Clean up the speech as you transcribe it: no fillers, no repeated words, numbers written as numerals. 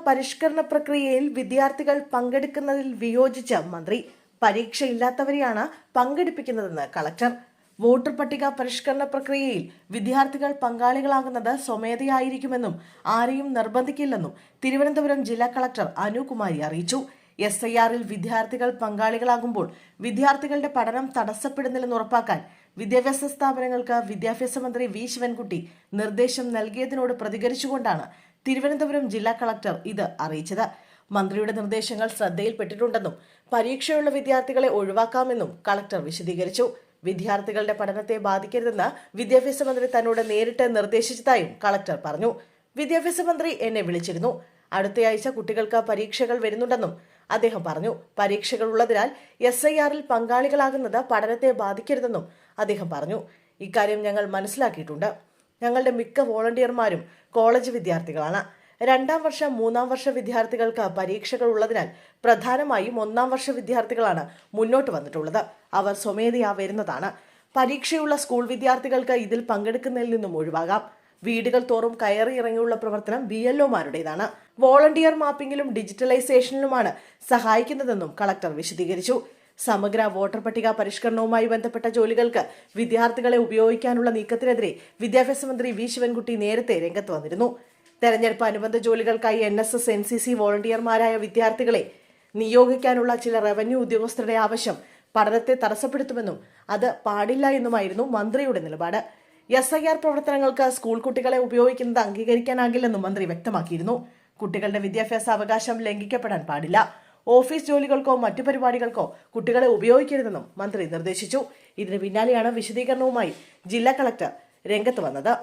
പരിഷ്കരണ പ്രക്രിയയിൽ വിദ്യാർത്ഥികൾ പങ്കെടുക്കുന്നതിൽ വിയോജിച്ച മന്ത്രി. പരീക്ഷയില്ലാത്തവരെയാണ് പങ്കെടുപ്പിക്കുന്നതെന്ന് കളക്ടർ. വോട്ടർ പട്ടിക പരിഷ്കരണ പ്രക്രിയയിൽ വിദ്യാർത്ഥികൾ പങ്കാളികളാകുന്നത് സ്വമേധയായിരിക്കുമെന്നും ആരെയും നിർബന്ധിക്കില്ലെന്നും തിരുവനന്തപുരം ജില്ലാ കളക്ടർ അനുകുമാരി അറിയിച്ചു. SIR-ൽ വിദ്യാർത്ഥികൾ പങ്കാളികളാകുമ്പോൾ വിദ്യാർത്ഥികളുടെ പഠനം തടസ്സപ്പെടുന്നില്ലെന്ന് ഉറപ്പാക്കാൻ വിദ്യാഭ്യാസ സ്ഥാപനങ്ങൾക്ക് വിദ്യാഭ്യാസ മന്ത്രി വി ശിവൻകുട്ടി നിർദ്ദേശം നൽകിയതിനോട് പ്രതികരിച്ചുകൊണ്ടാണ് തിരുവനന്തപുരം ജില്ലാ കളക്ടർ ഇത് അറിയിച്ചത്. മന്ത്രിയുടെ നിർദ്ദേശങ്ങൾ ശ്രദ്ധയിൽപ്പെട്ടിട്ടുണ്ടെന്നും പരീക്ഷയുള്ള വിദ്യാർത്ഥികളെ ഒഴിവാക്കാമെന്നും കളക്ടർ വിശദീകരിച്ചു. വിദ്യാർത്ഥികളുടെ പഠനത്തെ ബാധിക്കരുതെന്ന് വിദ്യാഭ്യാസ മന്ത്രി തന്നോട് നേരിട്ട് നിർദ്ദേശിച്ചതായും കളക്ടർ പറഞ്ഞു. വിദ്യാഭ്യാസ മന്ത്രി എന്നെ വിളിച്ചിരുന്നു. അടുത്തയാഴ്ച കുട്ടികൾക്ക് പരീക്ഷകൾ വരുന്നുണ്ടെന്നും അദ്ദേഹം പറഞ്ഞു. പരീക്ഷകൾ ഉള്ളതിനാൽ SIR-ൽ പങ്കാളികളാകുന്നത് പഠനത്തെ ബാധിക്കരുതെന്നും അദ്ദേഹം പറഞ്ഞു. ഇക്കാര്യം ഞങ്ങൾ മനസ്സിലാക്കിയിട്ടുണ്ട്. ഞങ്ങളുടെ മിക്ക വോളണ്ടിയർമാരും കോളേജ് വിദ്യാർത്ഥികളാണ്. 2ാം വർഷ 3ാം വർഷ വിദ്യാർത്ഥികൾക്ക് പരീക്ഷകൾ ഉള്ളതിനാൽ പ്രധാനമായും 1ാം വർഷ വിദ്യാർത്ഥികളാണ് മുന്നോട്ട് വന്നിട്ടുള്ളത്. അവർ സ്വമേധയാ വരുന്നതാണ്. പരീക്ഷയുള്ള സ്കൂൾ വിദ്യാർത്ഥികൾക്ക് ഇതിൽ പങ്കെടുക്കുന്നതിൽ നിന്നും ഒഴിവാകാം. വീടുകൾ തോറും കയറി ഇറങ്ങിയുള്ള പ്രവർത്തനം BLO-മാരുടേതാണ്. വോളണ്ടിയർ മാപ്പിംഗിലും ഡിജിറ്റലൈസേഷനിലുമാണ് സഹായിക്കുന്നതെന്നും കളക്ടർ വിശദീകരിച്ചു. സമഗ്ര വോട്ടർ പട്ടിക പരിഷ്കരണവുമായി ബന്ധപ്പെട്ട ജോലികൾക്ക് വിദ്യാർത്ഥികളെ ഉപയോഗിക്കാനുള്ള നീക്കത്തിനെതിരെ വിദ്യാഭ്യാസ മന്ത്രി വി ശിവൻകുട്ടി നേരത്തെ രംഗത്ത് വന്നിരുന്നു. തെരഞ്ഞെടുപ്പ് അനുബന്ധ ജോലികൾക്കായി NSS NCC വോളണ്ടിയർമാരായ വിദ്യാർത്ഥികളെ നിയോഗിക്കാനുള്ള ചില റവന്യൂ ഉദ്യോഗസ്ഥരുടെ ആവശ്യം പഠനത്തെ തടസ്സപ്പെടുത്തുമെന്നും അത് പാടില്ല എന്നുമായിരുന്നു മന്ത്രിയുടെ നിലപാട്. SIR പ്രവർത്തനങ്ങൾക്ക് സ്കൂൾ കുട്ടികളെ ഉപയോഗിക്കുന്നത് അംഗീകരിക്കാനാകില്ലെന്നും മന്ത്രി വ്യക്തമാക്കിയിരുന്നു. കുട്ടികളുടെ വിദ്യാഭ്യാസ അവകാശം ലംഘിക്കപ്പെടാൻ പാടില്ല. ഓഫീസ് ജോലികൾക്കോ മറ്റു പരിപാടികൾക്കോ കുട്ടികളെ ഉപയോഗിക്കരുതെന്നും മന്ത്രി നിർദ്ദേശിച്ചു. ഇതിന് പിന്നാലെയാണ് വിശദീകരണവുമായി ജില്ലാ കളക്ടർ രംഗത്ത് വന്നത്.